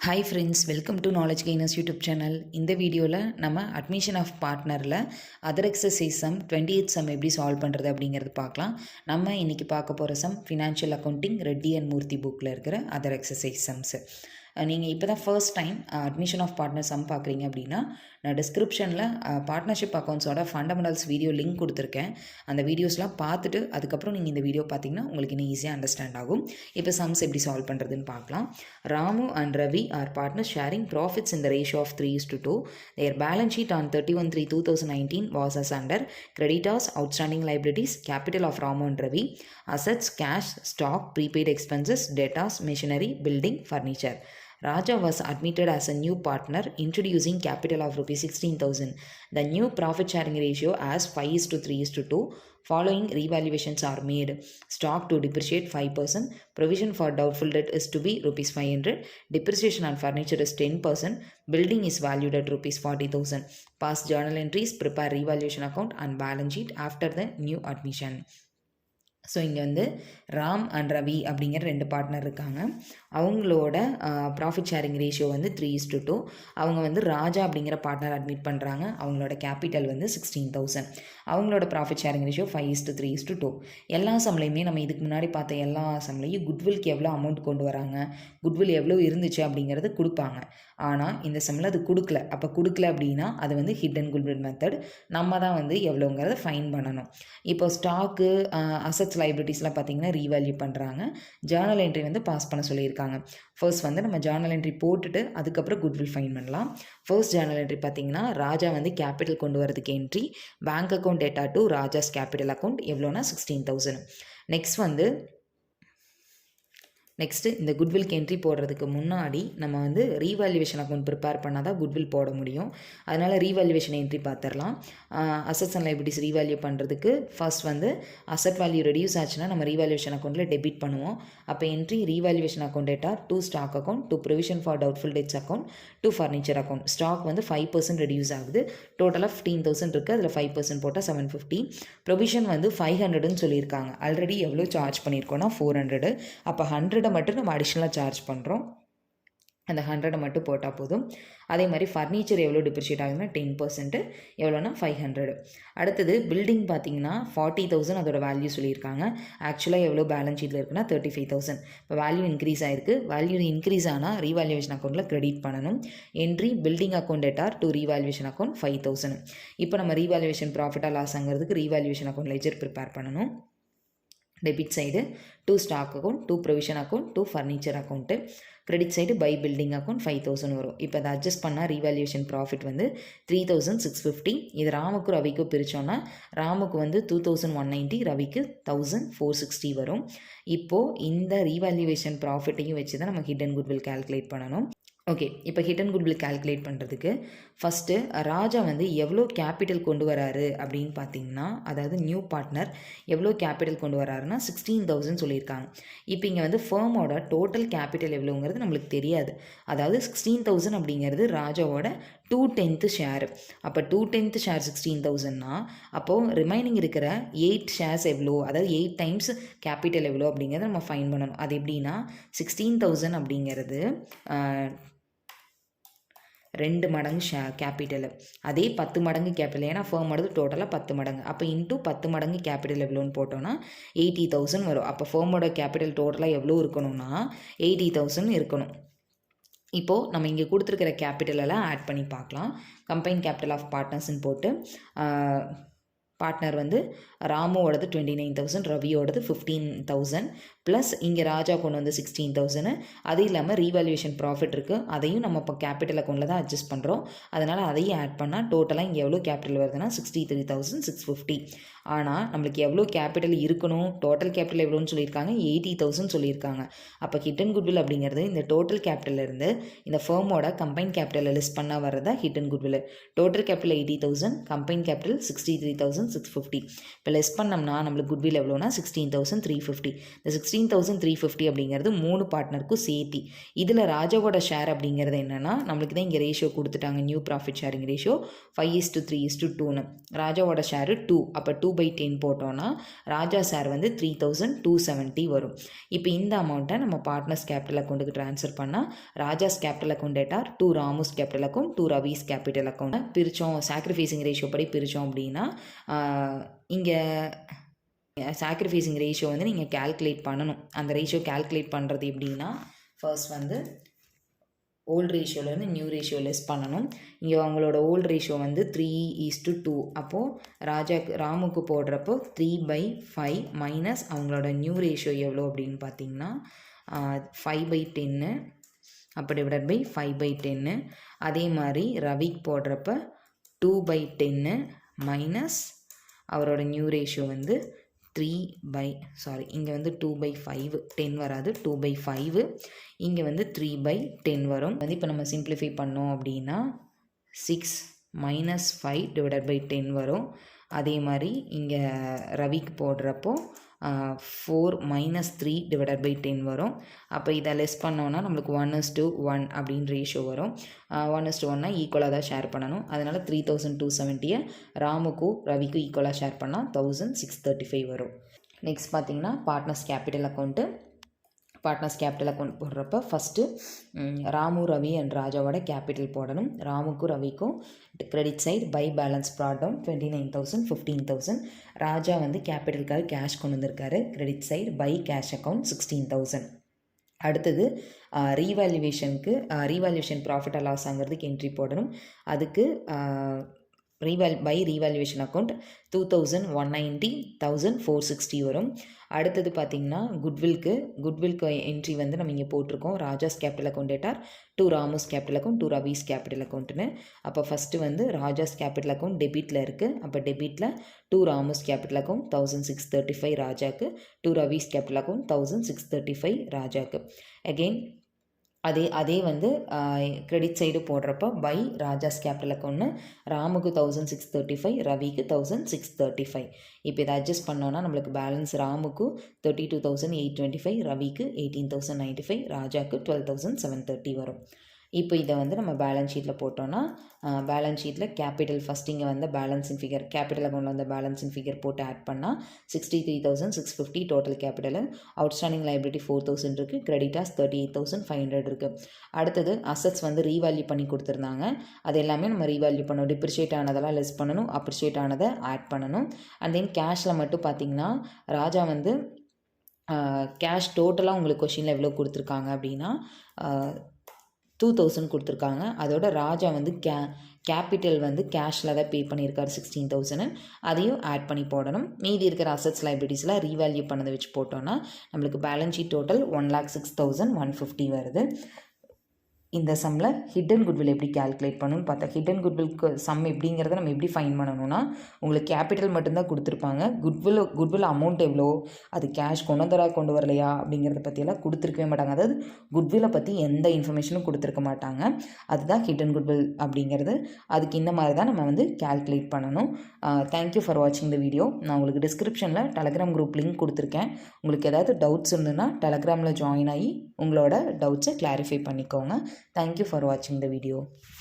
Hi friends, welcome to knowledge gainers YouTube channel. இந்த வீடியோவில் நம்ம அட்மிஷன் ஆஃப் பார்ட்னரில் அதர் எக்ஸசைஸ் சம் 28 சம் எப்படி சால்வ் பண்ணுறது அப்படிங்கிறது பார்க்கலாம். நம்ம இன்றைக்கி பார்க்க போகிற sum financial accounting Reddy and Murthy புக்கில் இருக்கிற அதர் எக்ஸசைஸ் சம்ஸு. நீங்கள் இப்போ தான் first time admission of partner sum பார்க்குறீங்க அப்படின்னா நான் டிஸ்கிரிப்ஷனில் பார்ட்னர்ஷிப் அக்கௌண்ட்ஸோட ஃபண்டமெண்டல்ஸ் வீடியோ லிங்க் கொடுத்துருக்கேன். அந்த வீடியோஸ்லாம் பார்த்துட்டு அதுக்கப்புறம் நீங்கள் இந்த வீடியோ பார்த்தீங்கன்னா உங்களுக்கு இன்னும் ஈஸியாக அண்டர்ஸ்டாண்ட் ஆகும். இப்போ சம்ஸ் எப்படி சால்வ் பண்ணுறதுன்னு பார்க்கலாம். Ramu and Ravi are partners sharing profits in the ratio of 3:2. Their balance sheet on 31/3/2019 was as under: creditors, outstanding liabilities, capital of Ramu and Ravi, assets, cash, stock, prepaid expenses, debtors, machinery, building, furniture. Raja was admitted as a new partner, introducing capital of rupees 16,000. The new profit sharing ratio as 5:3:2. Following revaluations are made: stock to depreciate 5%, provision for doubtful debt is to be rupees 500, depreciation on furniture is 10%, building is valued at rupees 40,000. Past journal entries, prepare revaluation account and balance sheet after the new admission. So இங்கே வந்து Ram and Ravi அப்படிங்கிற 2 partner இருக்காங்க. அவங்களோட profit sharing ratio வந்து 3:2. அவங்க வந்து ராஜா அப்படிங்கிற partner admit பண்ணுறாங்க. அவங்களோட கேபிட்டல் வந்து 16,000. அவங்களோட ப்ராஃபிட் ஷேரிங் ரேஷியோ 5:3:2. எல்லா சம்லையுமே நம்ம இதுக்கு முன்னாடி பார்த்த எல்லா சம்லையும் குட்வில்க்கு எவ்வளோ அமௌண்ட் கொண்டு வராங்க, குட்வில் எவ்வளோ இருந்துச்சு அப்படிங்கிறது கொடுப்பாங்க. ஆனால் இந்த சம்மில் அது கொடுக்கல. அப்போ கொடுக்கல அப்படின்னா அது வந்து ஹிடன் குட்வில் மெத்தட். நம்ம தான் வந்து எவ்வளோங்கிறத ஃபைன் பண்ணணும். இப்போ ஸ்டாக்கு, அசட்ஸ், லைபிலிட்டிஸ்லாம் பார்த்தீங்கன்னா ரீவேல்யூ பண்ணுறாங்க. ஜேர்னல் என்ட்ரி வந்து பாஸ் பண்ண சொல்லியிருக்காங்க. ஃபர்ஸ்ட் வந்து நம்ம ஜேர்னல் என்ட்ரி போட்டுட்டு அதுக்கப்புறம் குட்வில் ஃபைன் பண்ணலாம். ஃபர்ஸ்ட் ஜேர்னல் என்ட்ரி பார்த்தீங்கன்னா ராஜா வந்து கேபிட்டல் கொண்டு வரதுக்கு entry, bank account debtor to Raja's capital account எவ்வளோனா 16,000. நெக்ஸ்ட்டு இந்த குட்வில்க்கு என்ட்ரி போடுறதுக்கு முன்னாடி நம்ம வந்து ரீவேல்யூவேஷன் அக்கௌண்ட் ப்ரிப்பேர் பண்ணால் தான் குட்வில் போட முடியும். அதனால் ரீவேல்யூவேஷன் என்ட்ரி பார்த்துடலாம். அசட்ஸ் அண்ட் லைபிலிட்டிஸ் ரீவேல்யூ பண்ணுறதுக்கு ஃபர்ஸ்ட் வந்து அசட் வேல்யூ ரெடியூஸ் ஆச்சுன்னா நம்ம ரீவேல்யூவேஷன் அக்கௌண்ட்டில் டெபிட் பண்ணுவோம். அப்போ entry revaluation account debtor to stock account, to provision for doubtful debts account, to furniture account. Stock வந்து 5% ரெடியூஸ் ஆகுது. டோட்டலாக 15,000 இருக்குது. அதில் 5% போட்டால் 750. ப்ரொவிஷன் வந்து 500ன்னு சொல்லியிருக்காங்க. ஆல்ரெடி எவ்வளோ சார்ஜ் பண்ணியிருக்கோன்னா 400. அப்போ 100 மட்டும் நம்ம அடிஷ்னலாக சார்ஜ் பண்ணுறோம். அந்த 100 மட்டும் போட்டால் போதும். அதே மாதிரி ஃபர்னிச்சர் எவ்வளோ டிப்ரிஷியேட் ஆகுதுன்னா 10%, எவ்வளோனா 500. அடுத்தது பில்டிங் பார்த்தீங்கன்னா 40,000 அதோட வேல்யூ சொல்லியிருக்காங்க. ஆக்சுவலாக எவ்வளோ பேலன்ஸ் ஷீட்டில் இருக்குன்னா 35,000. இப்போ வேல்யூ இன்க்ரீஸ் ஆகிருக்கு. வேல்யூ இன்க்ரீஸ் ஆனால் ரீவேல்யூவேஷன் அக்கௌண்ட்டில் கிரெடிட் பண்ணணும். Entry building account debtor to revaluation account 5,000. இப்போ நம்ம ரீவேல்யூவேஷன் ப்ராஃபிட்டாக லாஸ் ஆகிறதுக்கு ரீவேல்யூவேஷன் அக்கௌண்ட் லெஜர் ப்ரிப்பேர் பண்ணணும். Debit side to stock account, to provision account, to furniture account. Credit side by building account 5,000 வரும். இப்போ அதை அட்ஜஸ்ட் பண்ணால் ரீவேல்யூவேஷன் ப்ராஃபிட் வந்து 3,650. இது ராமுக்கு ரவிக்கு பிரித்தோன்னா ராமுக்கு வந்து 2,190, ரவிக்கு 1,460 வரும். இப்போது இந்த ரீவேல்யூவேஷன் ப்ராஃபிட்டையும் வச்சு தான் நம்ம ஹிடன் குட்வில் கால்குலேட் பண்ணணும். ஓகே, இப்போ ஹிடன் குட்வில் கால்குலேட் பண்ணுறதுக்கு ஃபஸ்ட்டு ராஜா வந்து எவ்வளோ கேபிட்டல் கொண்டு வராரு அப்படின்னு பார்த்தீங்கன்னா, அதாவது நியூ பார்ட்னர் எவ்வளோ கேபிட்டல் கொண்டு வராருன்னா 16,000 சொல்லியிருக்காங்க. இப்போ இங்கே வந்து ஃபேமோட டோட்டல் கேபிட்டல் எவ்வளோங்கிறது நம்மளுக்கு தெரியாது. அதாவது 16,000 அப்படிங்கிறது ராஜாவோட 2/10 ஷேர். அப்போ 2/10 ஷேர் 16,000னா அப்போது ரிமைனிங் இருக்கிற 8 ஷேர்ஸ் எவ்வளோ, அதாவது 8 டைம்ஸ் கேபிட்டல் எவ்வளோ அப்படிங்கிறத நம்ம ஃபைன் பண்ணணும். அது எப்படின்னா 16,000 அப்படிங்கிறது 2 மடங்கு கேபிட்டல், அதே 10 மடங்கு கேபிட்டல். ஏன்னா ஃபேமோடது டோட்டலாக 10 மடங்கு. அப்போ இன்ட்டு 10 மடங்கு கேபிட்டல் எவ்வளோன்னு போட்டோன்னா 80,000 வரும். அப்போ ஃபேமோட கேபிட்டல் டோட்டலாக எவ்வளோ இருக்கணும்னா 80,000 இருக்கணும். இப்போது நம்ம இங்கே கொடுத்துருக்கிற கேபிட்டலெல்லாம் ஆட் பண்ணி பார்க்கலாம். கம்பைன் கேபிட்டல் ஆஃப் பார்ட்னர்ஸ்ன்னு போட்டு பார்ட்னர் வந்து ராமுவோடது 29,000, ரவியோடது 15,000 ப்ளஸ் இங்கே ராஜா கொண்டு வந்து 16,000. அது இல்லாமல் ரீவேல்யூவேஷன் ப்ராஃபிட் இருக்குது. அதையும் நம்ம இப்போ கேபிட்டல் அக்கௌண்ட்டில் தான் அட்ஜஸ்ட் பண்ணுறோம். அதனால் அதையும் ஆட் பண்ணால் டோட்டலாக இங்கே எவ்வளோ கேபிட்டல் வருதுன்னா 63,650. ஆனால் நம்மளுக்கு எவ்வளோ கேபிட்டல் இருக்கணும், டோட்டல் கேபிட்டல் எவ்வளோன்னு சொல்லியிருக்காங்க, 80,000 சொல்லியிருக்காங்க. அப்போ ஹிடன் குட்வில் அப்படிங்கிறது இந்த டோட்டல் கேபிட்டலிருந்து இந்த ஃபேமோட கம்பைன் கேபிட்டலை லிஸ்ட் பண்ணால் வரதா hidden goodwill. Total capital 80,000, combine capital 63,650. 16,650. இப்போ லெஸ் பண்ணோம்னா நம்மளுக்கு குட்வில் எவ்வளோனா 16,350. இந்த 16,350 அப்படிங்கிறது 3 பார்ட்னருக்கும் சேர்த்தி. இதில் ராஜாவோட ஷேர் அப்படிங்கிறது என்னென்னா நம்மளுக்கு தான் இங்கே ரேஷியோ கொடுத்துட்டாங்க, நியூ ப்ராஃபிட் ஷேரிங் ரேஷியோ 5:3:2ன்னு. ராஜாவோட ஷேரு 2, அப்போ 2/10 போட்டோன்னா ராஜா ஷேர் வந்து 3,270 வரும். இப்போ இந்த அமௌண்ட்டை நம்ம பார்ட்னர்ஸ் கேபிட்டல் அக்கௌண்ட்டுக்கு ட்ரான்ஸ்ஃபர் பண்ணால் Raja's capital account debtor, 2 Ramu's capital account, 2 Ravi's capital account பிரித்தோம். சாக்ரிஃபைசிங் ரேஷியோ படி பிரித்தோம் அப்படின்னா இங்கே சாக்ரிஃபைசிங் ரேஷியோ வந்து நீங்கள் கேல்குலேட் பண்ணணும். அந்த ரேஷியோ கேல்குலேட் பண்ணுறது எப்படின்னா ஃபர்ஸ்ட் வந்து ஓல்டு ரேஷியோலேருந்து நியூ ரேஷியோ லெஸ் பண்ணணும். இங்கே அவங்களோட ஓல்டு ரேஷியோ வந்து 3:2. அப்போது ராமுக்கு போடுறப்போ 3/5 மைனஸ் அவங்களோட நியூ ரேஷியோ எவ்வளோ அப்படின்னு பார்த்தீங்கன்னா 5/10, அப்போ டிவைடட் பை 5/10. அதே மாதிரி ரவிக்கு போடுறப்ப 2/10 மைனஸ் அவரோட நியூ ரேஷியோ வந்து இங்கே வந்து 2/5, 10 வராது, 2/5. இங்கே வந்து 3/10 வரும். வந்து இப்போ நம்ம சிம்பிளிஃபை பண்ணோம் அப்படின்னா 6 மைனஸ் 5 டிவைடட் பை 10 வரும். அதே மாதிரி இங்கே ரவிக்கு போடுறப்போ 4 மைனஸ் 3 டிவைடட் பை 10 வரும். அப்போ இதை லெஸ் பண்ணோன்னா நம்மளுக்கு 1:1 அப்படின்னு ரேஷியோ வரும். 1:1 ஈக்குவலாக தான் ஷேர் பண்ணணும். அதனால் 3,270 ராமுக்கும் ரவிக்கும் ஈக்குவலாக ஷேர் பண்ணால் 1,635 வரும். நெக்ஸ்ட் பார்த்தீங்கன்னா partners capital account. Partners capital account போடுறப்ப ஃபஸ்ட்டு ராமு, ரவி அண்ட் ராஜாவோட கேபிட்டல் போடணும். ராமுக்கும் ரவிக்கும் credit side by balance brought down 29,000, 15,000. Raja வந்து கேபிட்டலுக்காக கேஷ் கொண்டு வந்திருக்காரு. Credit side by cash account 16,000. அடுத்தது ரீவேல்யூவேஷன் ப்ராஃபிட் ஆர் லாஸ் ஆகிறதுக்கு என்ட்ரி போடணும். அதுக்கு ரீவேல்யூவேஷன் அக்கௌண்ட் 2,190, 1,460 வரும். அடுத்தது பார்த்திங்கன்னா குட்வில்க்கு என்ட்ரி வந்து நம்ம இங்கே போட்டிருக்கோம். Raja's capital account debtor, 2 Ramu's capital account, 2 Ravi's capital அக்கௌண்ட்டுன்னு. அப்போ ஃபஸ்ட்டு வந்து ராஜாஸ் கேபிட்டல் அக்கௌண்ட் டெபிட்டில் இருக்குது. அப்போ டெபிட்டில் 2 ராமுஸ் கேபிட்டல் அக்கௌண்ட் 1,635 ராஜாக்கு, 2 ரவிஸ் கேபிட்டல் அக்கௌண்ட் 1,635 ராஜாக்கு. அகெயின் அதே வந்து கிரெடிட் சைடு போடுறப்போ பை ராஜாஸ் கேபிட்டல் அக்கௌண்ட்னு ராமுக்கு 1,635, ரவிக்கு 1,635. இப்போ இதை அட்ஜஸ்ட் பண்ணோன்னா நம்மளுக்கு பேலன்ஸ் ராமுக்கு 32,825, ரவிக்கு 18,095, ராஜாக்கு 12,730 வரும். இப்போ இதை வந்து நம்ம பேலன்ஸ் ஷீட்டில் போட்டோன்னா பேலன்ஸ் ஷீட்டில் கேபிட்டல் ஃபஸ்ட் இங்கே வந்து பேலன்ஸின் ஃபிகர், கேபிட்டல் அக்கௌண்ட்டில் வந்து பேலன்ஸின் ஃபிகர் போட்டு ஆட் பண்ணால் 63,650 டோட்டல் கேபிட்டலு. அவுட்ஸ்டாண்டிங் லைபிலிட்டி 4,000 இருக்குது. கிரெடிட்டாஸ் 38,500 இருக்குது. அடுத்தது அசட்ஸ் வந்து ரீவேல்யூ பண்ணி கொடுத்துருந்தாங்க. அது எல்லாமே நம்ம ரீவேல்யூ பண்ணணும். டிப்ரிஷியேட் ஆனதெல்லாம் லெஸ் பண்ணணும், அப்ரிஷியேட் ஆனதை ஆட் பண்ணணும். அண்ட் தென் கேஷில் மட்டும் பார்த்திங்கன்னா ராஜா வந்து கேஷ் டோட்டலாக உங்களுக்கு கொஷினில் எவ்வளோ கொடுத்துருக்காங்க அப்படின்னா 2,000 கொடுத்துருக்காங்க. அதோட ராஜா வந்து கேபிட்டல் வந்து கேஷில் தான் பே பண்ணியிருக்காரு 16,000. அதையும் ஆட் பண்ணி போடணும். மீதி இருக்கிற அசட்ஸ் லைபிலிட்டிஸில் ரீவேல்யூ பண்ணதை வச்சு போட்டோன்னா நம்மளுக்கு பேலன்ஸ் ஷீட் டோட்டல் 1,06,150 வருது. இந்த சம்மில் ஹிடன் குட்வில் எப்படி கேல்குலேட் பண்ணணும்னு பார்த்தா, ஹிடன் குட்வில்க்கு சம் எப்படிங்கிறத நம்ம எப்படி ஃபைன் பண்ணணும்னா உங்களுக்கு கேபிட்டல் மட்டும்தான் கொடுத்துருப்பாங்க. குட்வில் அமௌண்ட் எவ்வளோ, அது கேஷ் கொண்டு வரலையா அப்படிங்கிறத பற்றியெல்லாம் கொடுத்துருக்கவே மாட்டாங்க. அதாவது குட்வில்லை பற்றி எந்த இன்ஃபர்மேஷனும் கொடுத்துருக்க மாட்டாங்க. அதுதான் ஹிடன் குட்வில் அப்படிங்கிறது. அதுக்கு இந்த மாதிரி தான் நம்ம வந்து கேல்குலேட் பண்ணணும். தேங்க்யூ ஃபார் வாட்சிங் த வீடியோ. நான் உங்களுக்கு டிஸ்கிரிப்ஷனில் டெலகிராம் குரூப் லிங்க் கொடுத்துருக்கேன். உங்களுக்கு ஏதாவது டவுட்ஸ் இருந்ததுன்னா டெலகிராமில் ஜாயின் ஆகி உங்களோட டவுட்ஸை கிளாரிஃபை பண்ணிக்கோங்க. Thank you for watching the video.